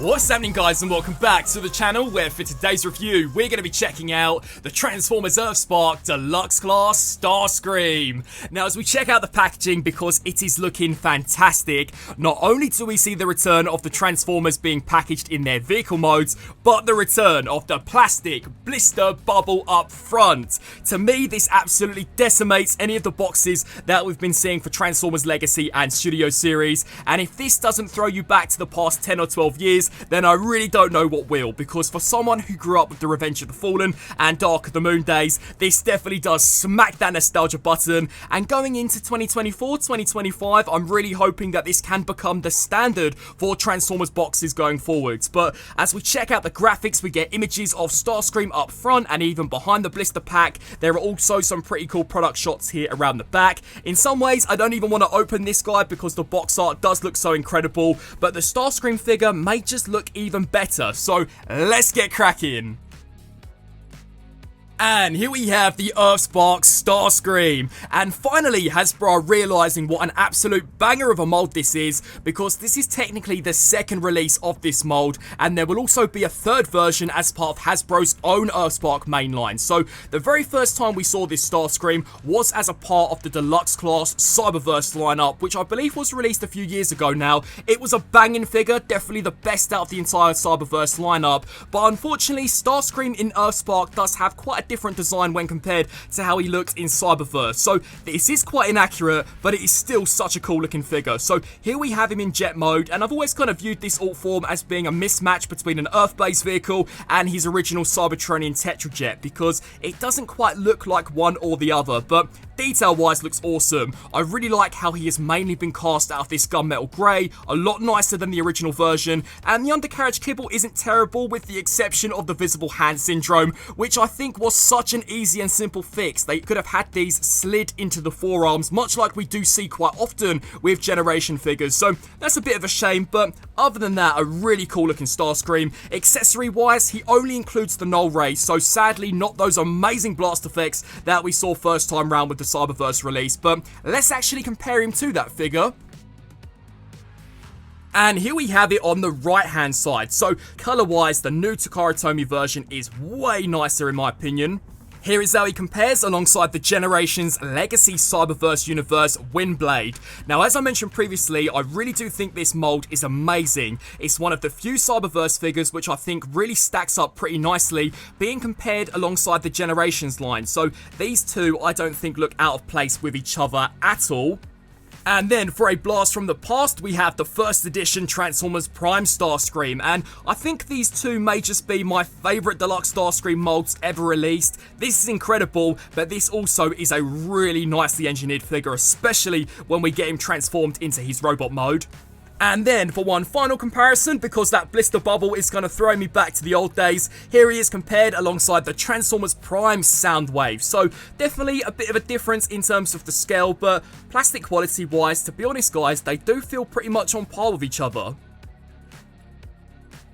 What's happening, guys, and welcome back to the channel where for today's review we're going to be checking out the Transformers EARTHSPARK Deluxe Class STARSCREAM. Now, as we check out the packaging, because it is looking fantastic, not only do we see the return of the Transformers being packaged in their vehicle modes, but the return of the plastic blister bubble up front. To me, this absolutely decimates any of the boxes that we've been seeing for Transformers Legacy and Studio Series, and if this doesn't throw you back to the past 10 or 12 years, then I really don't know what will, because for someone who grew up with the Revenge of the Fallen and Dark of the Moon days, this definitely does smack that nostalgia button. And going into 2024, 2025, I'm really hoping that this can become the standard for Transformers boxes going forwards. But as we check out the graphics, we get images of Starscream up front and even behind the blister pack. There are also some pretty cool product shots here around the back. In some ways, I don't even want to open this guy because the box art does look so incredible, but the Starscream figure may just look even better, so let's get cracking. And here we have the EARTHSPARK Starscream, and finally Hasbro are realising what an absolute banger of a mould this is, because this is technically the second release of this mould, and there will also be a third version as part of Hasbro's own EARTHSPARK mainline. So the very first time we saw this Starscream was as a part of the Deluxe Class Cyberverse lineup, which I believe was released a few years ago now. It was a banging figure, definitely the best out of the entire Cyberverse lineup, but unfortunately Starscream in EARTHSPARK does have quite a different design when compared to how he looked in Cyberverse. So this is quite inaccurate, but it is still such a cool looking figure. So here we have him in jet mode, and I've always kind of viewed this alt form as being a mismatch between an Earth-based vehicle and his original Cybertronian Tetrajet, because it doesn't quite look like one or the other, but detail-wise looks awesome. I really like how he has mainly been cast out of this gunmetal grey, a lot nicer than the original version, and the undercarriage kibble isn't terrible with the exception of the visible hand syndrome, which I think was such an easy and simple fix. They could have had these slid into the forearms, much like we do see quite often with Generation figures, so that's a bit of a shame, but other than that, a really cool looking Starscream. Accessory-wise, he only includes the null ray, so sadly not those amazing blast effects that we saw first time round with the Cyberverse release, but let's actually compare him to that figure. And here we have it on the right hand side. So color wise, the new Takara Tomy version is way nicer in my opinion. Here is how he compares alongside the Generations Legacy Cyberverse Universe Windblade. Now, as I mentioned previously, I really do think this mold is amazing. It's one of the few Cyberverse figures which I think really stacks up pretty nicely, being compared alongside the Generations line. So these two I don't think look out of place with each other at all. And then for a blast from the past, we have the first edition Transformers Prime Starscream, and I think these two may just be my favourite Deluxe Starscream molds ever released. This is incredible, but this also is a really nicely engineered figure, especially when we get him transformed into his robot mode. And then for one final comparison, because that blister bubble is going to throw me back to the old days, here he is compared alongside the Transformers Prime Soundwave. So definitely a bit of a difference in terms of the scale, but plastic quality wise, to be honest guys, they do feel pretty much on par with each other.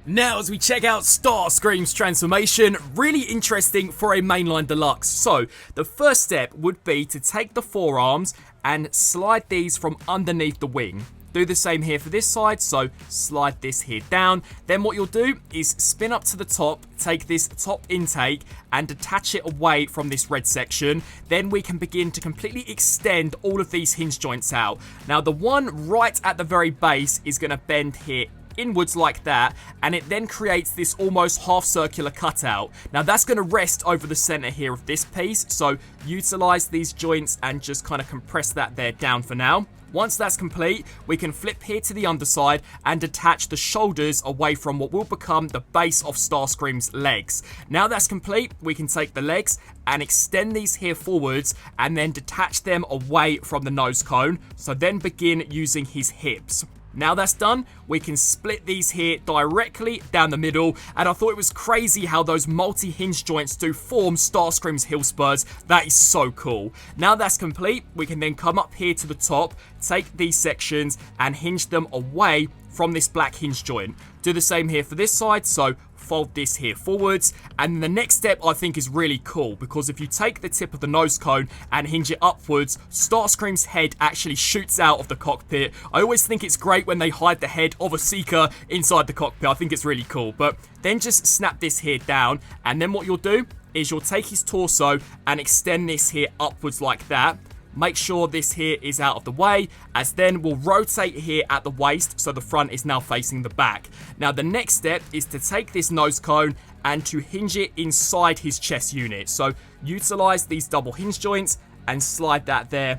Now, as we check out Starscream's transformation, really interesting for a mainline deluxe. So the first step would be to take the forearms and slide these from underneath the wing. Do the same here for this side, so slide this here down. Then what you'll do is spin up to the top, take this top intake and detach it away from this red section. Then we can begin to completely extend all of these hinge joints out. Now the one right at the very base is going to bend here inwards like that, and it then creates this almost half circular cutout. Now that's going to rest over the center here of this piece, so utilize these joints and just kind of compress that there down for now. Once that's complete, we can flip here to the underside and detach the shoulders away from what will become the base of Starscream's legs. Now that's complete, we can take the legs and extend these here forwards and then detach them away from the nose cone, so then begin using his hips. Now that's done, we can split these here directly down the middle, and I thought it was crazy how those multi-hinge joints do form Starscream's heel spurs. That is so cool. Now that's complete, we can then come up here to the top, take these sections and hinge them away from this black hinge joint. Do the same here for this side, so fold this here forwards. And the next step I think is really cool, because if you take the tip of the nose cone and hinge it upwards, Starscream's head actually shoots out of the cockpit. I always think it's great when they hide the head of a Seeker inside the cockpit. I think it's really cool. But then just snap this here down, and then what you'll do is you'll take his torso and extend this here upwards like that. Make sure this here is out of the way, as then we'll rotate here at the waist so the front is now facing the back. Now the next step is to take this nose cone and to hinge it inside his chest unit. So utilize these double hinge joints and slide that there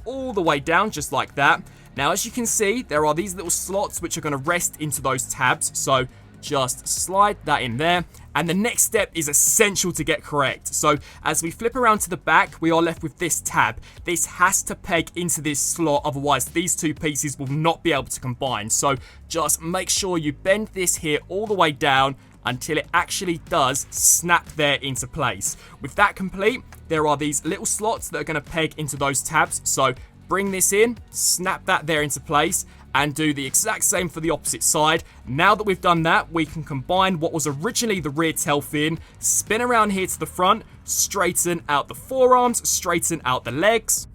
all the way down just like that. Now as you can see, there are these little slots which are going to rest into those tabs, so just slide that in there. And the next step is essential to get correct. So as we flip around to the back, we are left with this tab. This has to peg into this slot, otherwise these two pieces will not be able to combine. So just make sure you bend this here all the way down until it actually does snap there into place. With that complete, there are these little slots that are going to peg into those tabs. So bring this in, snap that there into place, and do the exact same for the opposite side. Now that we've done that, we can combine what was originally the rear tail fin, spin around here to the front, straighten out the forearms, straighten out the legs.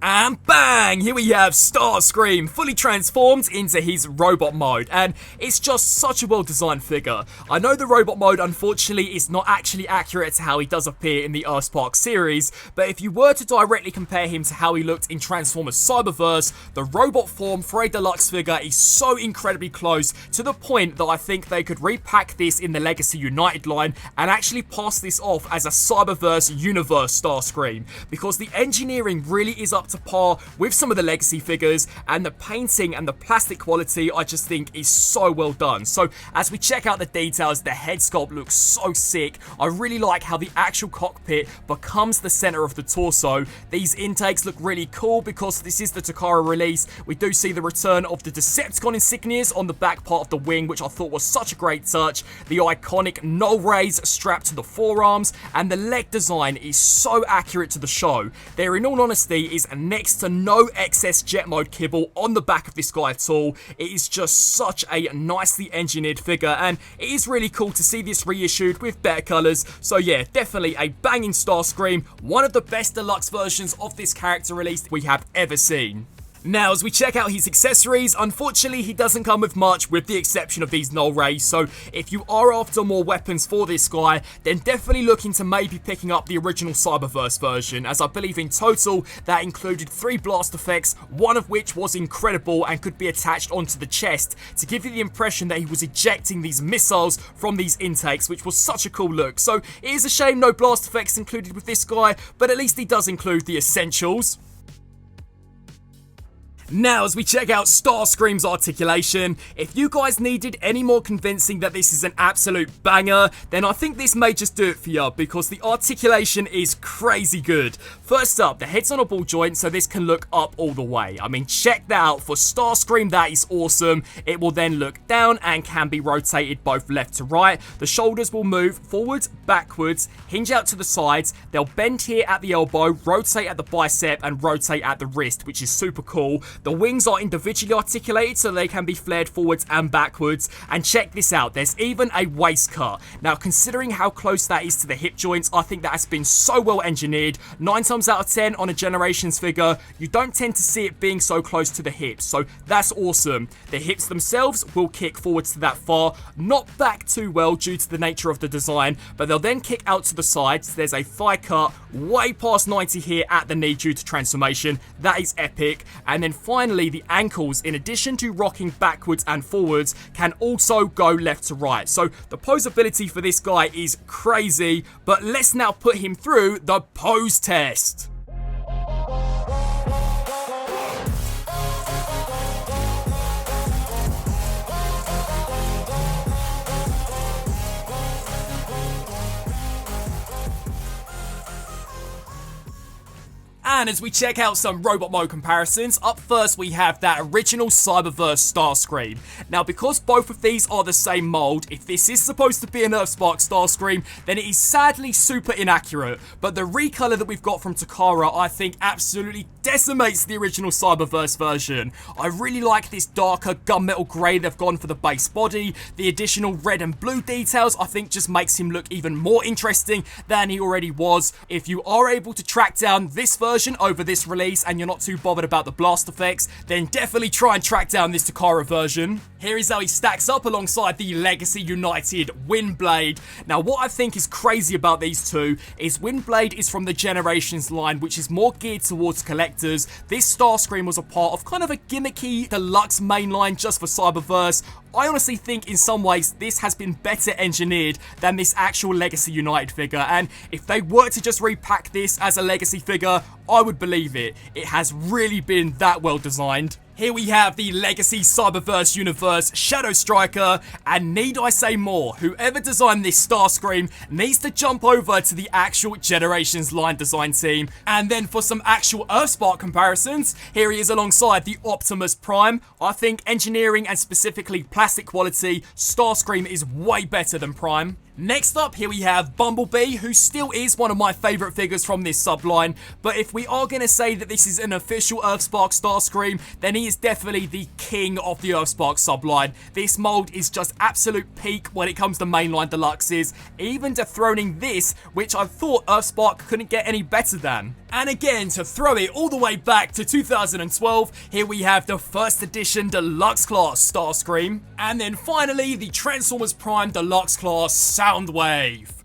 And bang! Here we have Starscream fully transformed into his robot mode, and it's just such a well-designed figure. I know the robot mode unfortunately is not actually accurate to how he does appear in the EARTHSPARK series, but if you were to directly compare him to how he looked in Transformers Cyberverse, the robot form for a deluxe figure is so incredibly close to the point that I think they could repack this in the Legacy United line and actually pass this off as a Cyberverse universe Starscream, because the engineering really is up to par with some of the Legacy figures, and the painting and the plastic quality I just think is so well done. So as we check out the details, the head sculpt looks so sick. I really like how the actual cockpit becomes the center of the torso. These intakes look really cool because this is the Takara release. We do see the return of the Decepticon insignias on the back part of the wing, which I thought was such a great touch. The iconic null rays strapped to the forearms, and the leg design is so accurate to the show. There, in all honesty, is next to no excess jet mode kibble on the back of this guy at all. It is just such a nicely engineered figure, and it is really cool to see this reissued with better colours. So yeah, definitely a banging Starscream, one of the best deluxe versions of this character released we have ever seen. Now, as we check out his accessories, unfortunately he doesn't come with much with the exception of these null rays, so if you are after more weapons for this guy, then definitely look into maybe picking up the original Cyberverse version, as I believe in total that included 3 blast effects, one of which was incredible and could be attached onto the chest to give you the impression that he was ejecting these missiles from these intakes, which was such a cool look. So it is a shame no blast effects included with this guy, but at least he does include the essentials. Now, as we check out Starscream's articulation, if you guys needed any more convincing that this is an absolute banger, then I think this may just do it for you, because the articulation is crazy good. First up, the head's on a ball joint, so this can look up all the way. I mean, check that out. For Starscream, that is awesome. It will then look down and can be rotated both left to right. The shoulders will move forwards, backwards, hinge out to the sides. They'll bend here at the elbow, rotate at the bicep, and rotate at the wrist, which is super cool. The wings are individually articulated so they can be flared forwards and backwards. And check this out, there's even a waist cut. Now, considering how close that is to the hip joints, I think that has been so well engineered. 9 times out of 10 on a Generations figure, you don't tend to see it being so close to the hips, so that's awesome. The hips themselves will kick forwards to that far, not back too well due to the nature of the design, but they'll then kick out to the sides. There's a thigh cut way past 90 here at the knee due to transformation. That is epic. And then finally, the ankles, in addition to rocking backwards and forwards, can also go left to right. So the posability for this guy is crazy, but let's now put him through the pose test. And as we check out some robot mode comparisons, up first we have that original Cyberverse Starscream. Now because both of these are the same mold, if this is supposed to be an EARTHSPARK Starscream, then it is sadly super inaccurate. But the recolor that we've got from Takara, I think absolutely decimates the original Cyberverse version. I really like this darker gunmetal grey they've gone for the base body. The additional red and blue details I think just makes him look even more interesting than he already was. If you are able to track down this version over this release and you're not too bothered about the blast effects, then definitely try and track down this Takara version. Here is how he stacks up alongside the Legacy United Windblade. Now what I think is crazy about these two is Windblade is from the Generations line, which is more geared towards collectors. This Starscream was a part of kind of a gimmicky deluxe mainline just for Cyberverse. I honestly think in some ways this has been better engineered than this actual Legacy United figure, and if they were to just repack this as a Legacy figure, I would believe it. It has really been that well designed. Here we have the Legacy Cyberverse Universe Shadow Striker, and need I say more, whoever designed this Starscream needs to jump over to the actual Generations line design team. And then for some actual EARTHSPARK comparisons, here he is alongside the Optimus Prime. I think engineering and specifically plastic quality, Starscream is way better than Prime. Next up, here we have Bumblebee, who still is one of my favourite figures from this subline, but if we are going to say that this is an official EARTHSPARK Starscream, then he is definitely the king of the EARTHSPARK subline. This mold is just absolute peak when it comes to mainline deluxes, even dethroning this, which I thought EARTHSPARK couldn't get any better than. And again, to throw it all the way back to 2012, here we have the first edition Deluxe Class Starscream, and then finally the Transformers Prime Deluxe Class Soundwave.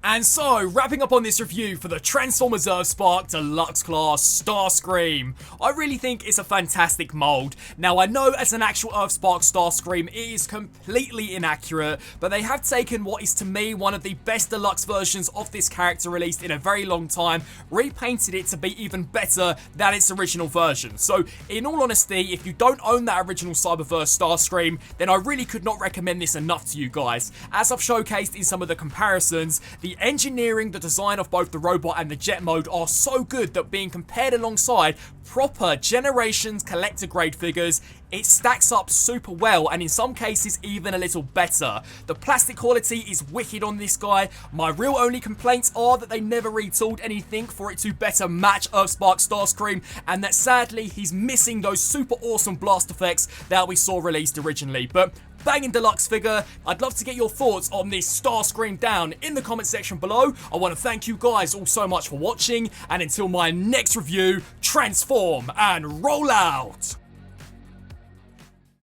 And so, wrapping up on this review for the Transformers EARTHSPARK Deluxe Class Starscream. I really think it's a fantastic mold. Now, I know as an actual EARTHSPARK Starscream, it is completely inaccurate, but they have taken what is to me one of the best deluxe versions of this character released in a very long time, repainted it to be even better than its original version. So, in all honesty, if you don't own that original Cyberverse Starscream, then I really could not recommend this enough to you guys. As I've showcased in some of the comparisons, the engineering, the design of both the robot and the jet mode are so good that being compared alongside proper Generations collector grade figures, it stacks up super well, and in some cases even a little better. The plastic quality is wicked on this guy. My real only complaints are that they never retooled anything for it to better match EARTHSPARK Starscream, and that sadly he's missing those super awesome blast effects that we saw released originally. But banging deluxe figure. I'd love to get your thoughts on this Starscream down in the comment section below. I want to thank you guys all so much for watching, and until my next review, transform and roll out!